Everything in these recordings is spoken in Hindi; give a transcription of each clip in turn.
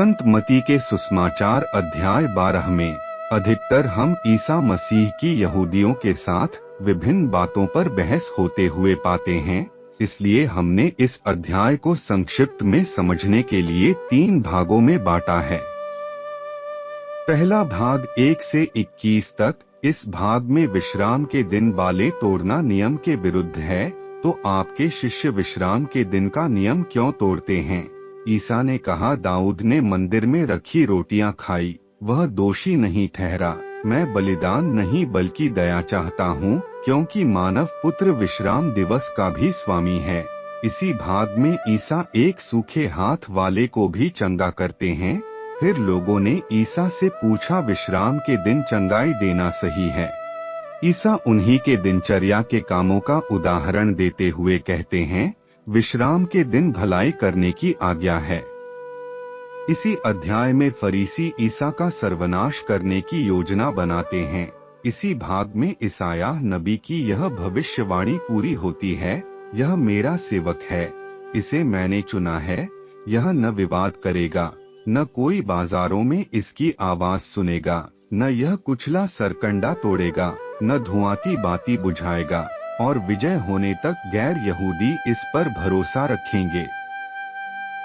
संत मती के सुसमाचार अध्याय 12 में अधिकतर हम ईसा मसीह की यहूदियों के साथ विभिन्न बातों पर बहस होते हुए पाते हैं। इसलिए हमने इस अध्याय को संक्षिप्त में समझने के लिए 3 भागों में बांटा है। पहला भाग 1 से 21 तक। इस भाग में विश्राम के दिन बालें तोड़ना नियम के विरुद्ध है, तो आपके शिष्य विश्राम के दिन का नियम क्यों तोड़ते हैं? ईसा ने कहा, दाऊद ने मंदिर में रखी रोटियां खाई, वह दोषी नहीं ठहरा। मैं बलिदान नहीं बल्कि दया चाहता हूँ, क्योंकि मानव पुत्र विश्राम दिवस का भी स्वामी है। इसी भाग में ईसा एक सूखे हाथ वाले को भी चंगा करते हैं। फिर लोगों ने ईसा से पूछा, विश्राम के दिन चंगाई देना सही है? ईसा उन्हीं के दिनचर्या के कामों का उदाहरण देते हुए कहते हैं, विश्राम के दिन भलाई करने की आज्ञा है। इसी अध्याय में फरीसी ईसा का सर्वनाश करने की योजना बनाते हैं। इसी भाग में ईसाया नबी की यह भविष्यवाणी पूरी होती है, यह मेरा सेवक है, इसे मैंने चुना है, यह न विवाद करेगा, न कोई बाजारों में इसकी आवाज सुनेगा, न यह कुचला सरकंडा तोड़ेगा, न धुआंती बाती बुझाएगा, और विजय होने तक गैर यहूदी इस पर भरोसा रखेंगे।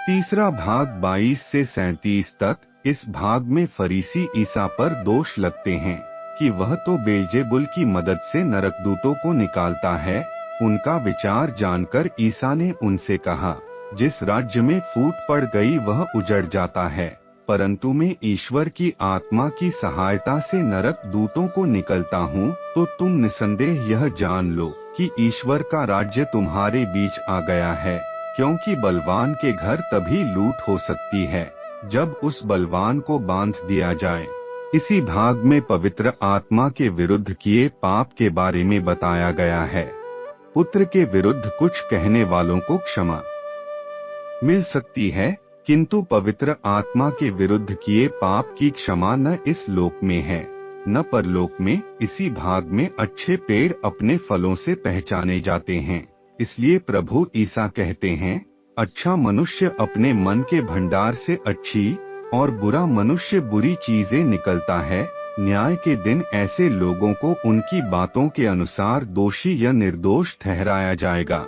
तीसरा भाग 22 से 37 तक। इस भाग में फरीसी ईसा पर दोष लगते हैं कि वह तो बेलजेबुल की मदद से नरकदूतों को निकालता है। उनका विचार जानकर ईसा ने उनसे कहा, जिस राज्य में फूट पड़ गई वह उजड़ जाता है, परंतु मैं ईश्वर की आत्मा की सहायता से नरक दूतों को निकलता हूँ, तो तुम निसंदेह यह जान लो कि ईश्वर का राज्य तुम्हारे बीच आ गया है। क्योंकि बलवान के घर तभी लूट हो सकती है जब उस बलवान को बांध दिया जाए। इसी भाग में पवित्र आत्मा के विरुद्ध किए पाप के बारे में बताया गया है। पुत्र के विरुद्ध कुछ कहने वालों को क्षमा मिल सकती है, किंतु पवित्र आत्मा के विरुद्ध किए पाप की क्षमा न इस लोक में है न परलोक में। इसी भाग में अच्छे पेड़ अपने फलों से पहचाने जाते हैं। इसलिए प्रभु ईसा कहते हैं, अच्छा मनुष्य अपने मन के भंडार से अच्छी और बुरा मनुष्य बुरी चीजें निकलता है। न्याय के दिन ऐसे लोगों को उनकी बातों के अनुसार दोषी या निर्दोष ठहराया जाएगा।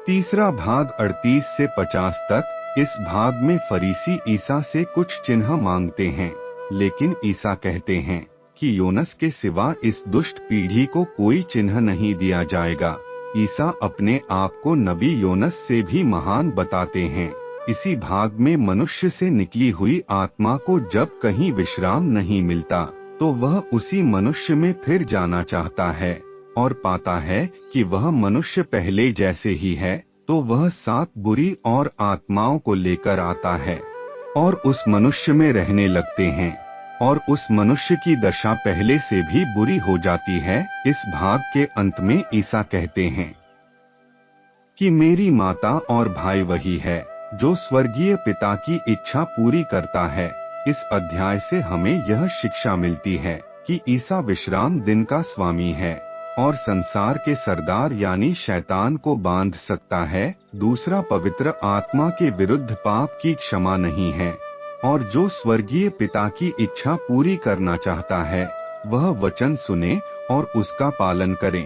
तीसरा भाग 38 से 50 तक। इस भाग में फरीसी ईसा से कुछ चिन्ह मांगते हैं, लेकिन ईसा कहते हैं कि योनस के सिवा इस दुष्ट पीढ़ी को कोई चिन्ह नहीं दिया जाएगा। ईसा अपने आप को नबी योनस से भी महान बताते हैं। इसी भाग में मनुष्य से निकली हुई आत्मा को जब कहीं विश्राम नहीं मिलता, तो वह उसी मनुष्य में फिर जाना चाहता है और पाता है कि वह मनुष्य पहले जैसे ही है, तो वह 7 बुरी और आत्माओं को लेकर आता है और उस मनुष्य में रहने लगते हैं, और उस मनुष्य की दशा पहले से भी बुरी हो जाती है। इस भाग के अंत में ईसा कहते हैं कि मेरी माता और भाई वही है जो स्वर्गीय पिता की इच्छा पूरी करता है। इस अध्याय से हमें यह शिक्षा मिलती है कि ईसा विश्राम दिन का स्वामी है और संसार के सरदार यानी शैतान को बांध सकता है। दूसरा, पवित्र आत्मा के विरुद्ध पाप की क्षमा नहीं है, और जो स्वर्गीय पिता की इच्छा पूरी करना चाहता है वह वचन सुने और उसका पालन करें।